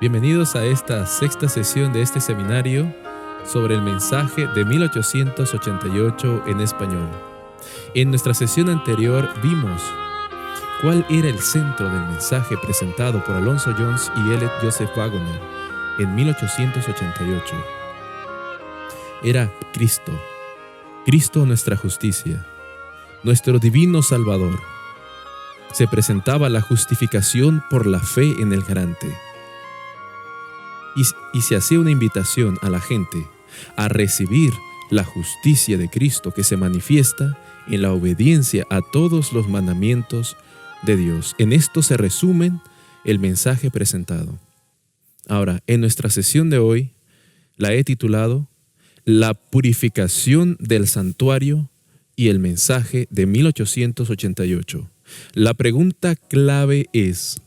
Bienvenidos a esta sexta sesión de este seminario sobre el mensaje de 1888 en español. En nuestra sesión anterior vimos cuál era el centro del mensaje presentado por Alonso Jones y Elliot Joseph Waggoner en 1888. Era Cristo nuestra justicia, nuestro divino Salvador. Se presentaba la justificación por la fe en el garante. Y se hacía una invitación a la gente a recibir la justicia de Cristo que se manifiesta en la obediencia a todos los mandamientos de Dios. En esto se resumen el mensaje presentado. Ahora, en nuestra sesión de hoy la he titulado La purificación del santuario y el mensaje de 1888. La pregunta clave es: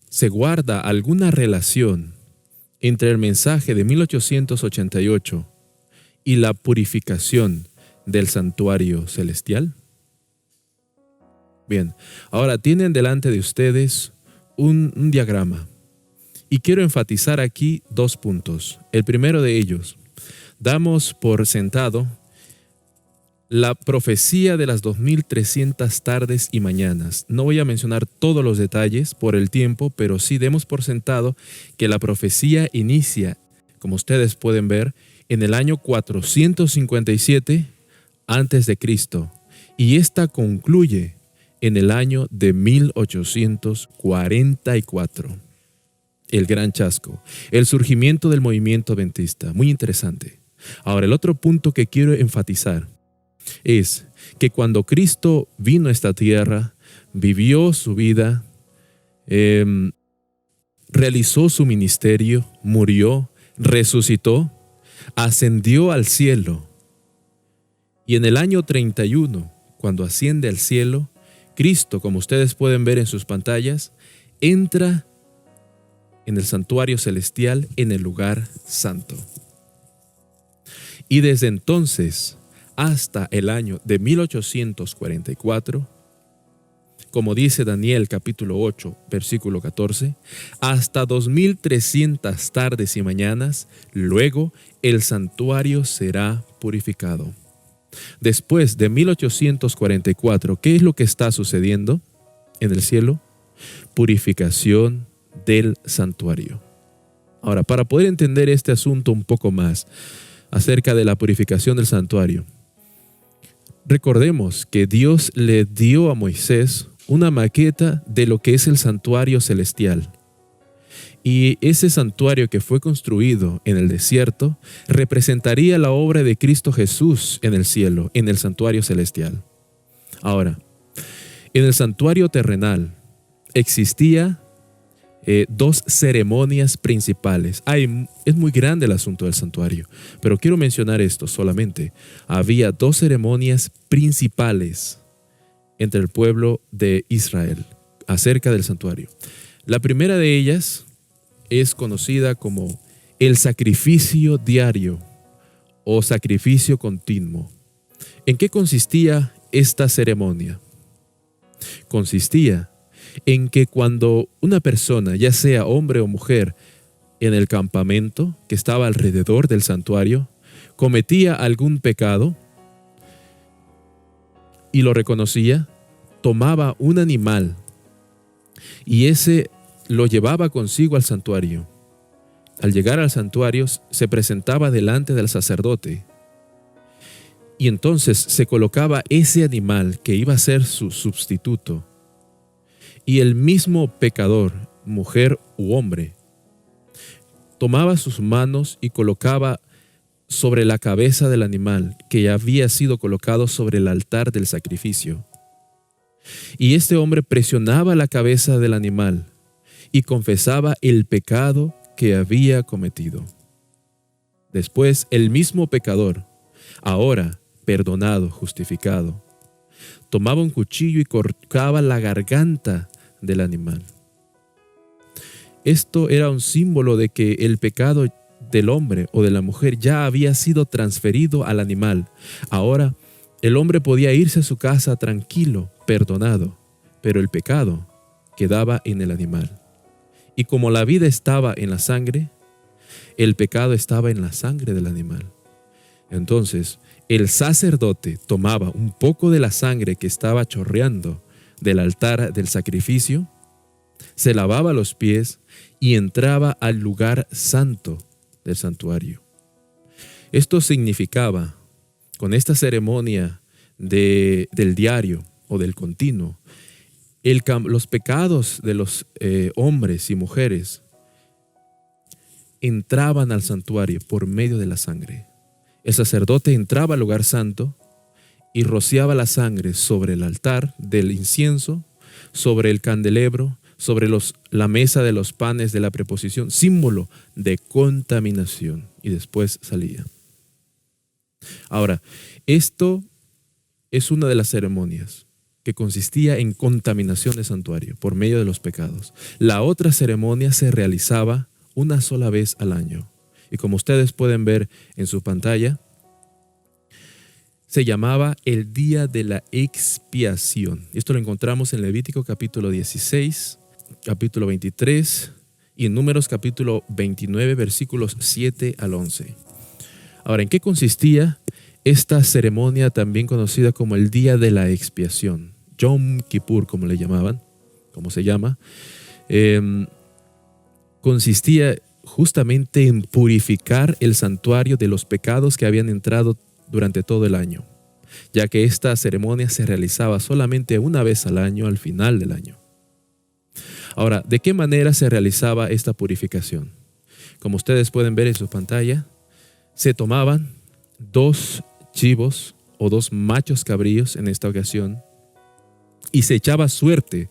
¿se guarda alguna relación entre el mensaje de 1888 y la purificación del santuario celestial? Bien, ahora tienen delante de ustedes un diagrama y quiero enfatizar aquí dos puntos. El primero de ellos, damos por sentado la profecía de las 2300 tardes y mañanas. No voy a mencionar todos los detalles por el tiempo, pero sí demos por sentado que la profecía inicia, como ustedes pueden ver, en el año 457 antes de Cristo, y esta concluye en el año de 1844. El gran chasco, el surgimiento del movimiento adventista. Muy interesante. Ahora, el otro punto que quiero enfatizar es que cuando Cristo vino a esta tierra, vivió su vida, realizó su ministerio, murió, resucitó, ascendió al cielo. Y en el año 31, cuando asciende al cielo, Cristo, como ustedes pueden ver en sus pantallas, entra en el santuario celestial, en el lugar santo. Y desde entonces hasta el año de 1844, como dice Daniel capítulo 8, versículo 14, hasta 2300 tardes y mañanas, luego el santuario será purificado. Después de 1844, ¿qué es lo que está sucediendo en el cielo? Purificación del santuario. Ahora, para poder entender este asunto un poco más acerca de la purificación del santuario, recordemos que Dios le dio a Moisés una maqueta de lo que es el santuario celestial. Y ese santuario que fue construido en el desierto representaría la obra de Cristo Jesús en el cielo, en el santuario celestial. Ahora, en el santuario terrenal existía dos ceremonias principales. Es muy grande el asunto del santuario, pero quiero mencionar esto solamente. Había dos ceremonias principales entre el pueblo de Israel acerca del santuario. La primera de ellas es conocida como el sacrificio diario o sacrificio continuo. ¿En qué consistía esta ceremonia? Consistía en que cuando una persona, ya sea hombre o mujer, en el campamento que estaba alrededor del santuario, cometía algún pecado y lo reconocía, tomaba un animal y ese lo llevaba consigo al santuario. Al llegar al santuario se presentaba delante del sacerdote y entonces se colocaba ese animal que iba a ser su sustituto. Y el mismo pecador, mujer u hombre, tomaba sus manos y colocaba sobre la cabeza del animal que ya había sido colocado sobre el altar del sacrificio. Y este hombre presionaba la cabeza del animal y confesaba el pecado que había cometido. Después, el mismo pecador, ahora perdonado, justificado, tomaba un cuchillo y cortaba la garganta del animal. Esto era un símbolo de que el pecado del hombre o de la mujer ya había sido transferido al animal. Ahora el hombre podía irse a su casa tranquilo, perdonado, pero el pecado quedaba en el animal. Y como la vida estaba en la sangre, el pecado estaba en la sangre del animal. Entonces, el sacerdote tomaba un poco de la sangre que estaba chorreando del altar del sacrificio, se lavaba los pies y entraba al lugar santo del santuario. Esto significaba, con esta ceremonia del diario o del continuo, los pecados de los hombres y mujeres entraban al santuario por medio de la sangre. El sacerdote entraba al lugar santo y rociaba la sangre sobre el altar del incienso, sobre el candelabro, sobre la mesa de los panes de la preposición, símbolo de contaminación, y después salía. Ahora, esto es una de las ceremonias que consistía en contaminación del santuario por medio de los pecados. La otra ceremonia se realizaba una sola vez al año. Y como ustedes pueden ver en su pantalla, se llamaba el día de la expiación. Esto lo encontramos en Levítico capítulo 16, capítulo 23 y en Números capítulo 29, versículos 7 al 11. Ahora, ¿en qué consistía esta ceremonia también conocida como el día de la expiación? Yom Kippur, como le llamaban, como se llama, consistía justamente en purificar el santuario de los pecados que habían entrado durante todo el año, ya que esta ceremonia se realizaba solamente una vez al año, al final del año. Ahora, ¿de qué manera se realizaba esta purificación? Como ustedes pueden ver en su pantalla, se tomaban 2 chivos o 2 machos cabríos en esta ocasión y se echaba suerte.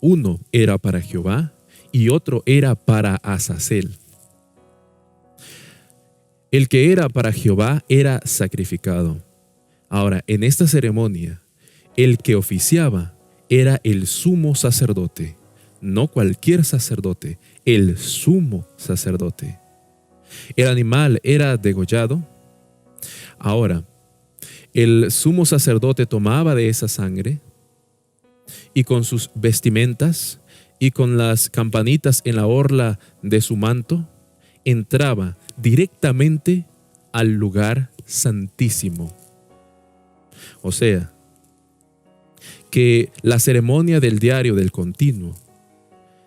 Uno era para Jehová y otro era para Azazel. El que era para Jehová era sacrificado. Ahora, en esta ceremonia, el que oficiaba era el sumo sacerdote, no cualquier sacerdote, el sumo sacerdote. El animal era degollado. Ahora, el sumo sacerdote tomaba de esa sangre y con sus vestimentas y con las campanitas en la orla de su manto, entraba directamente al lugar santísimo. O sea, que la ceremonia del diario del continuo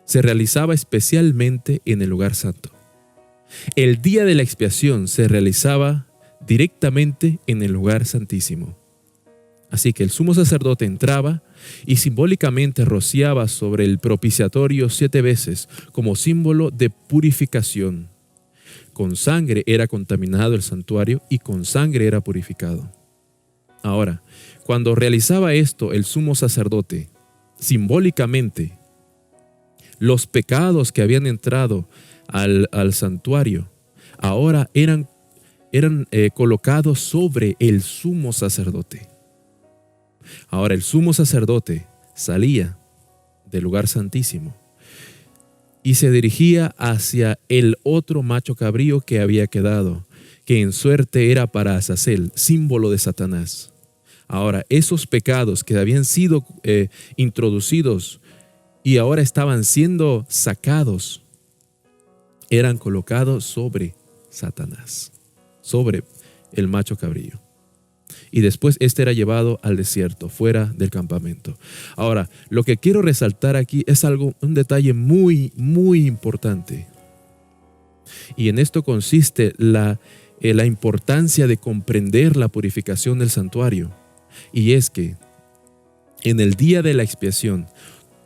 se realizaba especialmente en el lugar santo. El día de la expiación se realizaba directamente en el lugar santísimo. Así que el sumo sacerdote entraba y simbólicamente rociaba sobre el propiciatorio 7 veces como símbolo de purificación. Con sangre era contaminado el santuario y con sangre era purificado. Ahora, cuando realizaba esto el sumo sacerdote, simbólicamente, los pecados que habían entrado al santuario ahora eran colocados sobre el sumo sacerdote. Ahora el sumo sacerdote salía del lugar santísimo y se dirigía hacia el otro macho cabrío que había quedado, que en suerte era para Azazel, símbolo de Satanás. Ahora, esos pecados que habían sido introducidos y ahora estaban siendo sacados, eran colocados sobre Satanás, sobre el macho cabrío. Y después este era llevado al desierto, fuera del campamento. Ahora, lo que quiero resaltar aquí es un detalle muy, muy importante. Y en esto consiste la importancia de comprender la purificación del santuario. Y es que en el día de la expiación,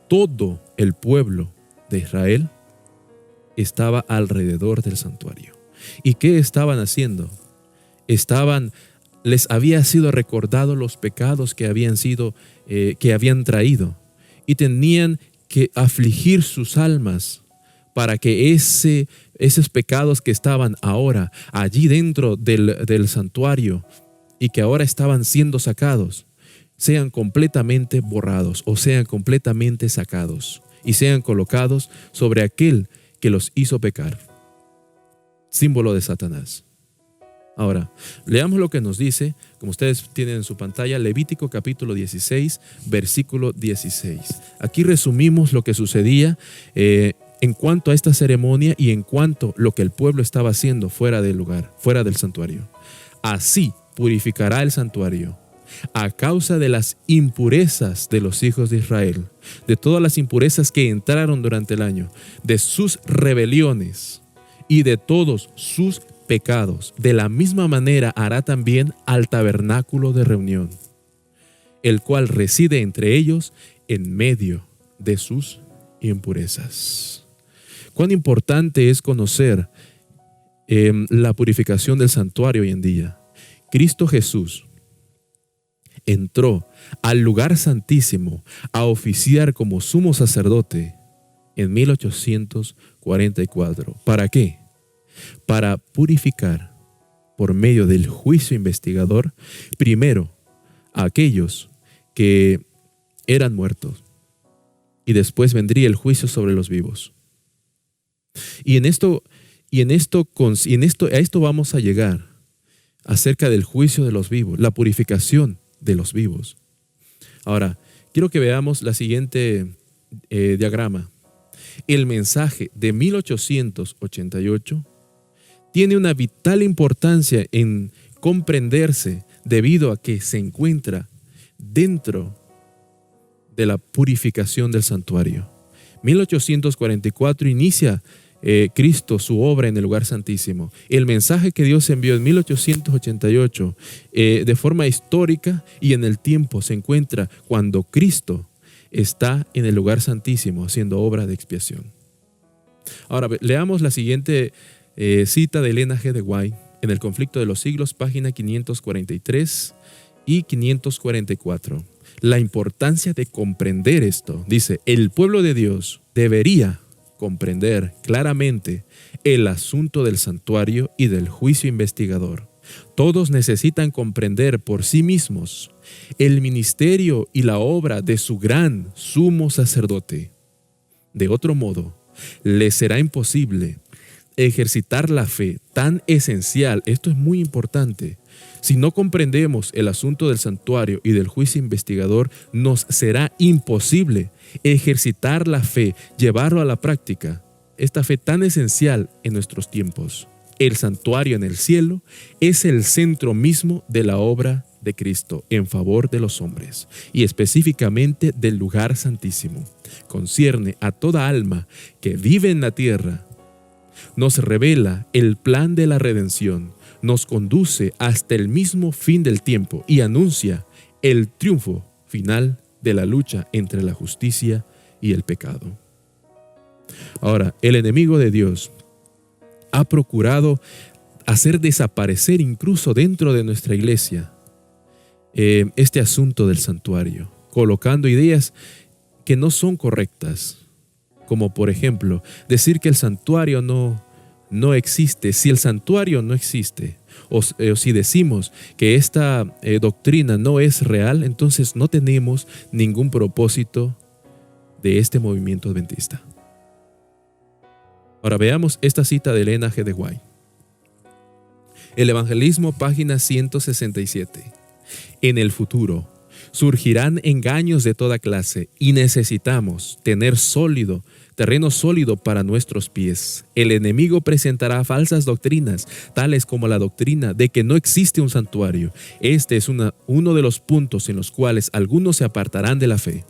todo el pueblo de Israel estaba alrededor del santuario. ¿Y qué estaban haciendo? Les había sido recordado los pecados que habían traído, y tenían que afligir sus almas para que esos pecados que estaban ahora allí dentro del santuario y que ahora estaban siendo sacados, sean completamente borrados o sean completamente sacados y sean colocados sobre aquel que los hizo pecar, símbolo de Satanás. Ahora, leamos lo que nos dice, como ustedes tienen en su pantalla, Levítico capítulo 16, versículo 16. Aquí resumimos lo que sucedía en cuanto a esta ceremonia y en cuanto a lo que el pueblo estaba haciendo fuera del lugar, fuera del santuario. Así purificará el santuario a causa de las impurezas de los hijos de Israel, de todas las impurezas que entraron durante el año, de sus rebeliones y de todos sus pecados. De la misma manera hará también al tabernáculo de reunión, el cual reside entre ellos en medio de sus impurezas. Cuán importante es conocer la purificación del santuario hoy en día. Cristo Jesús entró al lugar santísimo a oficiar como sumo sacerdote en 1844. ¿Para qué? Para purificar por medio del juicio investigador, primero a aquellos que eran muertos, y después vendría el juicio sobre los vivos. A esto vamos a llegar acerca del juicio de los vivos, la purificación de los vivos. Ahora, quiero que veamos la siguiente diagrama. El mensaje de 1888 tiene una vital importancia en comprenderse debido a que se encuentra dentro de la purificación del santuario. 1844 inicia Cristo su obra en el lugar santísimo. El mensaje que Dios envió en 1888 de forma histórica y en el tiempo se encuentra cuando Cristo está en el lugar santísimo haciendo obra de expiación. Ahora leamos la siguiente cita de Elena G. de White en El conflicto de los siglos, página 543 y 544. La importancia de comprender esto. Dice: el pueblo de Dios debería comprender claramente el asunto del santuario y del juicio investigador. Todos necesitan comprender por sí mismos el ministerio y la obra de su gran sumo sacerdote. De otro modo, les será imposible ejercitar la fe tan esencial. Esto es muy importante. Si no comprendemos el asunto del santuario y del juicio investigador, nos será imposible ejercitar la fe, llevarlo a la práctica, esta fe tan esencial en nuestros tiempos. El santuario en el cielo es el centro mismo de la obra de Cristo en favor de los hombres y específicamente del lugar santísimo. Concierne a toda alma que vive en la tierra. Nos revela el plan de la redención, nos conduce hasta el mismo fin del tiempo y anuncia el triunfo final de la lucha entre la justicia y el pecado. Ahora, el enemigo de Dios ha procurado hacer desaparecer incluso dentro de nuestra iglesia este asunto del santuario, colocando ideas que no son correctas, como por ejemplo decir que el santuario no existe. Si el santuario no existe, o si decimos que esta doctrina no es real, entonces no tenemos ningún propósito de este movimiento adventista. Ahora veamos esta cita de Elena G. de White. El Evangelismo, página 167. En el futuro surgirán engaños de toda clase y necesitamos tener terreno sólido para nuestros pies. El enemigo presentará falsas doctrinas, tales como la doctrina de que no existe un santuario. Este es uno de los puntos en los cuales algunos se apartarán de la fe.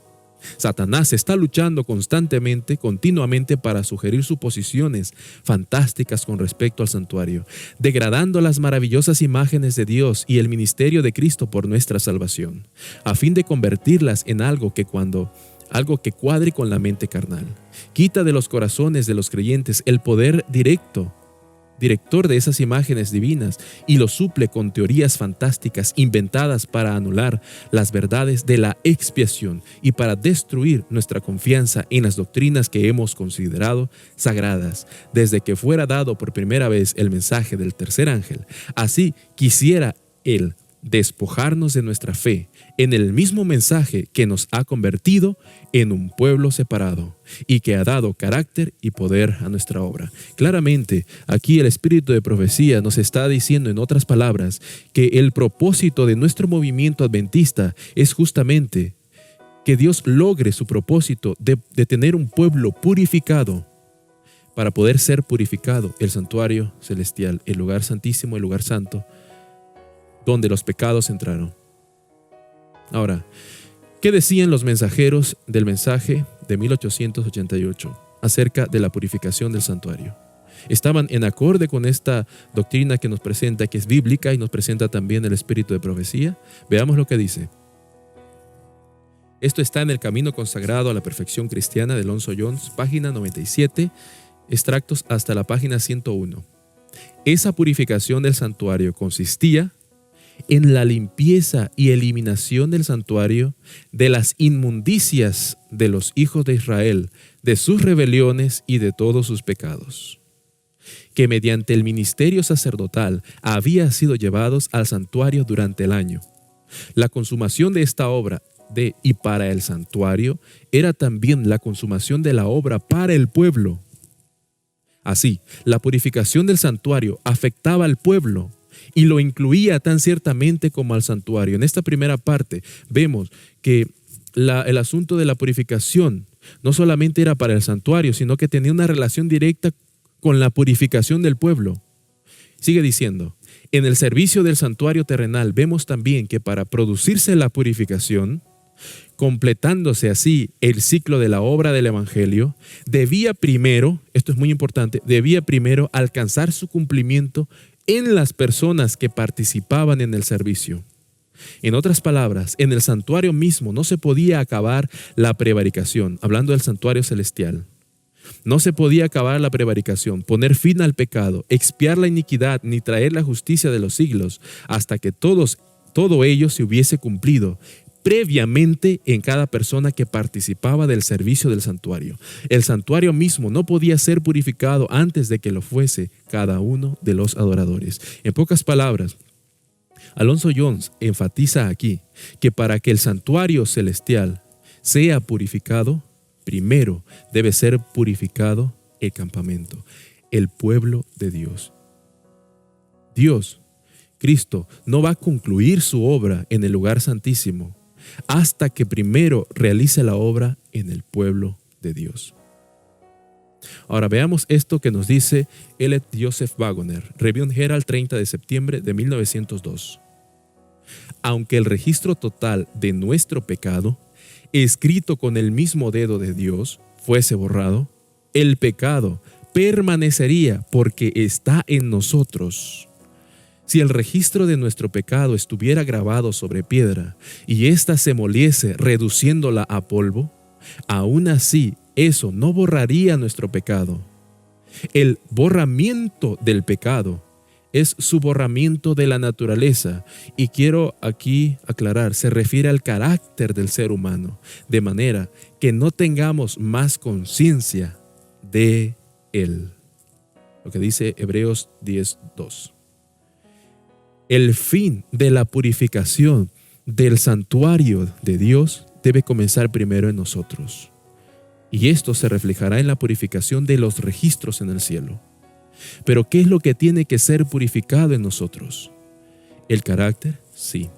Satanás está luchando continuamente para sugerir suposiciones fantásticas con respecto al santuario, degradando las maravillosas imágenes de Dios y el ministerio de Cristo por nuestra salvación, a fin de convertirlas en algo que cuadre con la mente carnal. Quita de los corazones de los creyentes el poder director de esas imágenes divinas y lo suple con teorías fantásticas inventadas para anular las verdades de la expiación y para destruir nuestra confianza en las doctrinas que hemos considerado sagradas desde que fuera dado por primera vez el mensaje del tercer ángel. Así quisiera él despojarnos de nuestra fe en el mismo mensaje que nos ha convertido en un pueblo separado y que ha dado carácter y poder a nuestra obra. Claramente, aquí el espíritu de profecía nos está diciendo, en otras palabras, que el propósito de nuestro movimiento adventista es justamente que Dios logre su propósito de tener un pueblo purificado para poder ser purificado el santuario celestial, el lugar santísimo, el lugar santo, donde los pecados entraron. Ahora, ¿qué decían los mensajeros del mensaje de 1888 acerca de la purificación del santuario? Estaban en acorde con esta doctrina que nos presenta, que es bíblica y nos presenta también el espíritu de profecía. Veamos lo que dice. Esto está en el Camino Consagrado a la Perfección Cristiana de Alonso Jones, página 97, extractos hasta la página 101. Esa purificación del santuario consistía en la limpieza y eliminación del santuario de las inmundicias de los hijos de Israel, de sus rebeliones y de todos sus pecados, que mediante el ministerio sacerdotal había sido llevados al santuario durante el año. La consumación de esta obra de y para el santuario era también la consumación de la obra para el pueblo. Así, la purificación del santuario afectaba al pueblo y lo incluía tan ciertamente como al santuario. En esta primera parte vemos que el asunto de la purificación no solamente era para el santuario, sino que tenía una relación directa con la purificación del pueblo. Sigue diciendo, en el servicio del santuario terrenal vemos también que para producirse la purificación, completándose así el ciclo de la obra del evangelio, debía primero, esto es muy importante, debía primero alcanzar su cumplimiento en las personas que participaban en el servicio. En otras palabras, en el santuario mismo no se podía acabar la prevaricación, hablando del santuario celestial. No se podía acabar la prevaricación, poner fin al pecado, expiar la iniquidad, ni traer la justicia de los siglos, hasta que todo ello se hubiese cumplido previamente en cada persona que participaba del servicio del santuario. El santuario mismo no podía ser purificado antes de que lo fuese cada uno de los adoradores. En pocas palabras, Alonso Jones enfatiza aquí que para que el santuario celestial sea purificado, primero debe ser purificado el campamento, el pueblo de Dios. Dios, Cristo, no va a concluir su obra en el lugar santísimo hasta que primero realice la obra en el pueblo de Dios. Ahora veamos esto que nos dice Elliot Joseph Wagoner, Review and Herald, 30 de septiembre de 1902. Aunque el registro total de nuestro pecado, escrito con el mismo dedo de Dios, fuese borrado, el pecado permanecería porque está en nosotros. Si el registro de nuestro pecado estuviera grabado sobre piedra y ésta se moliese reduciéndola a polvo, aún así eso no borraría nuestro pecado. El borramiento del pecado es su borramiento de la naturaleza, y quiero aquí aclarar, se refiere al carácter del ser humano, de manera que no tengamos más conciencia de él. Lo que dice Hebreos 10:2. El fin de la purificación del santuario de Dios debe comenzar primero en nosotros. Y esto se reflejará en la purificación de los registros en el cielo. Pero ¿qué es lo que tiene que ser purificado en nosotros? ¿El carácter? Sí,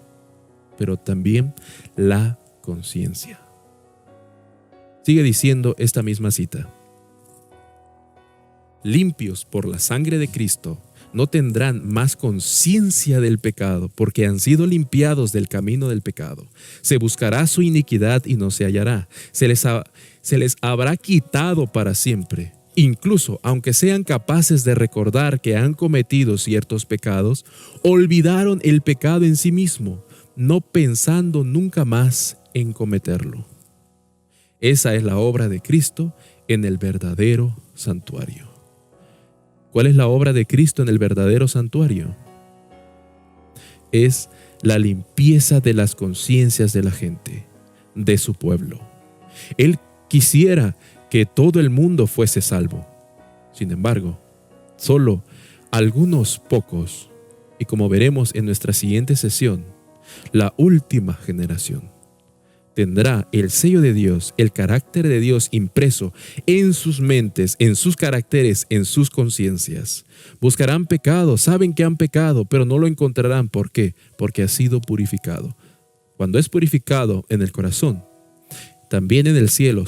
pero también la conciencia. Sigue diciendo esta misma cita. Limpios por la sangre de Cristo, no tendrán más conciencia del pecado, porque han sido limpiados del camino del pecado. Se buscará su iniquidad y no se hallará. Se les habrá quitado para siempre. Incluso, aunque sean capaces de recordar que han cometido ciertos pecados, olvidaron el pecado en sí mismo, no pensando nunca más en cometerlo. Esa es la obra de Cristo en el verdadero santuario. ¿Cuál es la obra de Cristo en el verdadero santuario? Es la limpieza de las conciencias de la gente, de su pueblo. Él quisiera que todo el mundo fuese salvo. Sin embargo, solo algunos pocos, y como veremos en nuestra siguiente sesión, la última generación, tendrá el sello de Dios, el carácter de Dios impreso en sus mentes, en sus caracteres, en sus conciencias. Buscarán pecado, saben que han pecado, pero no lo encontrarán. ¿Por qué? Porque ha sido purificado. Cuando es purificado en el corazón, también en el cielo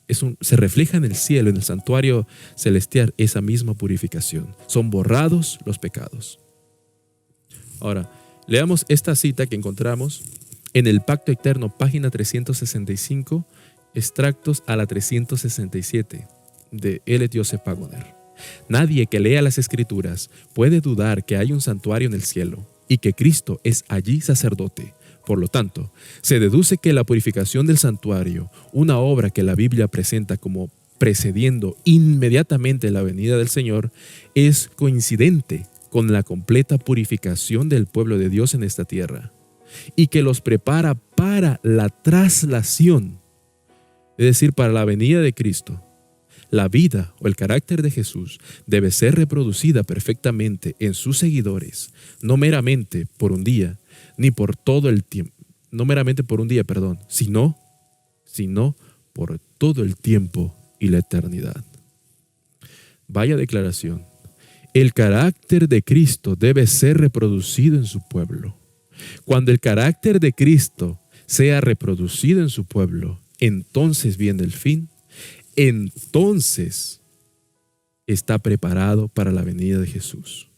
se refleja en el cielo, en el santuario celestial, esa misma purificación. Son borrados los pecados. Ahora, leamos esta cita que encontramos en el Pacto Eterno, página 365, extractos a la 367 de L. Joseph Pagoner. Nadie que lea las Escrituras puede dudar que hay un santuario en el cielo y que Cristo es allí sacerdote. Por lo tanto, se deduce que la purificación del santuario, una obra que la Biblia presenta como precediendo inmediatamente la venida del Señor, es coincidente con la completa purificación del pueblo de Dios en esta tierra y que los prepara para la traslación, es decir, para la venida de Cristo. La vida o el carácter de Jesús debe ser reproducida perfectamente en sus seguidores, no meramente por un día, ni por todo el tiempo, no meramente por un día, sino por todo el tiempo y la eternidad. Vaya declaración. El carácter de Cristo debe ser reproducido en su pueblo. Cuando el carácter de Cristo sea reproducido en su pueblo, entonces viene el fin. Entonces está preparado para la venida de Jesús.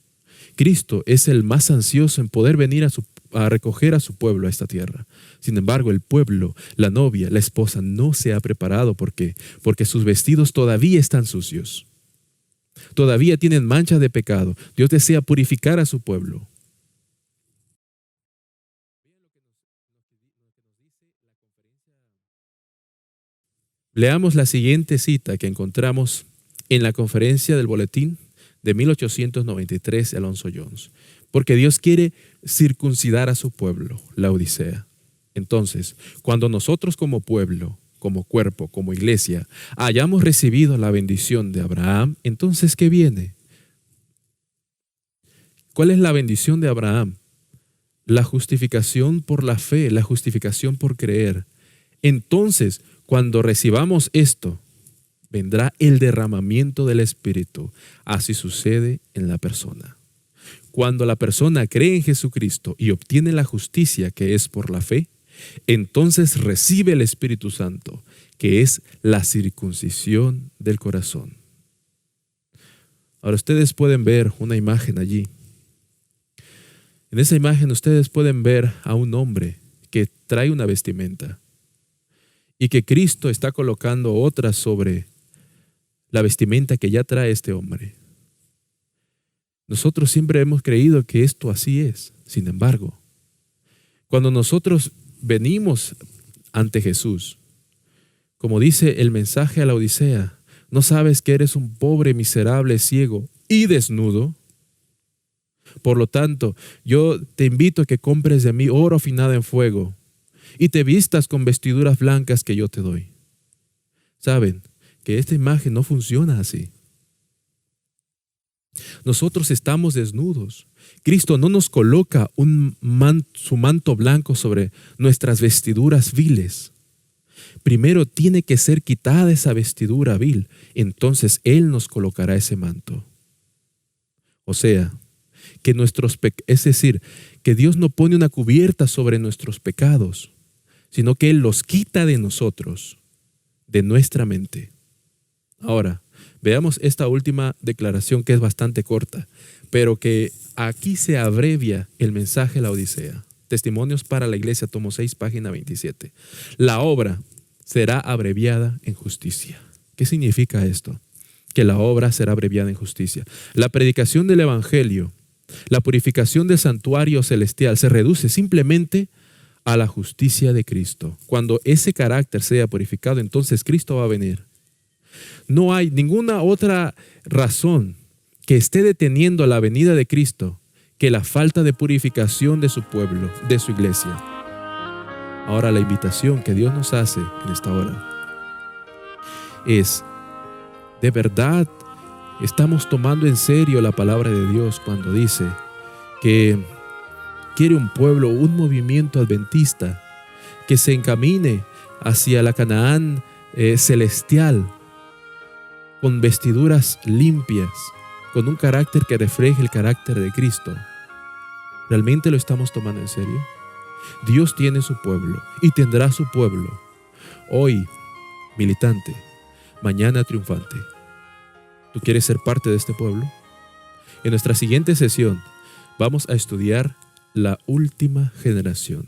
Cristo es el más ansioso en poder venir a recoger a su pueblo a esta tierra. Sin embargo, el pueblo, la novia, la esposa, no se ha preparado. ¿Por qué? Porque sus vestidos todavía están sucios. Todavía tienen mancha de pecado. Dios desea purificar a su pueblo. Leamos la siguiente cita que encontramos en la conferencia del boletín de 1893 de Alonzo Jones. Porque Dios quiere circuncidar a su pueblo, la Odisea. Entonces, cuando nosotros como pueblo, como cuerpo, como iglesia, hayamos recibido la bendición de Abraham, entonces, ¿qué viene? ¿Cuál es la bendición de Abraham? La justificación por la fe, la justificación por creer. Entonces, cuando recibamos esto, vendrá el derramamiento del Espíritu. Así sucede en la persona. Cuando la persona cree en Jesucristo y obtiene la justicia que es por la fe, entonces recibe el Espíritu Santo, que es la circuncisión del corazón. Ahora ustedes pueden ver una imagen allí. En esa imagen ustedes pueden ver a un hombre que trae una vestimenta y que Cristo está colocando otra sobre la vestimenta que ya trae este hombre. Nosotros siempre hemos creído que esto así es. Sin embargo, cuando nosotros venimos ante Jesús, como dice el mensaje a la Odisea, ¿no sabes que eres un pobre, miserable, ciego y desnudo? Por lo tanto, yo te invito a que compres de mí oro afinado en fuego y te vistas con vestiduras blancas que yo te doy. ¿Saben que esta imagen no funciona así? Nosotros estamos desnudos. Cristo no nos coloca su manto blanco sobre nuestras vestiduras viles. Primero tiene que ser quitada esa vestidura vil, entonces Él nos colocará ese manto. O sea, que que Dios no pone una cubierta sobre nuestros pecados, sino que Él los quita de nosotros, de nuestra mente. Ahora, veamos esta última declaración que es bastante corta, pero que aquí se abrevia el mensaje de la Odisea. Testimonios para la Iglesia, tomo 6, página 27. La obra será abreviada en justicia. ¿Qué significa esto? Que la obra será abreviada en justicia. La predicación del Evangelio, la purificación del santuario celestial se reduce simplemente a la justicia de Cristo. Cuando ese carácter sea purificado, entonces Cristo va a venir. No hay ninguna otra razón que esté deteniendo la venida de Cristo que la falta de purificación de su pueblo, de su iglesia. Ahora la invitación que Dios nos hace en esta hora es, ¿de verdad estamos tomando en serio la palabra de Dios cuando dice que quiere un pueblo, un movimiento adventista que se encamine hacia la Canaán celestial, con vestiduras limpias, con un carácter que refleje el carácter de Cristo? ¿Realmente lo estamos tomando en serio? Dios tiene su pueblo y tendrá su pueblo. Hoy, militante, mañana triunfante. ¿Tú quieres ser parte de este pueblo? En nuestra siguiente sesión vamos a estudiar la última generación.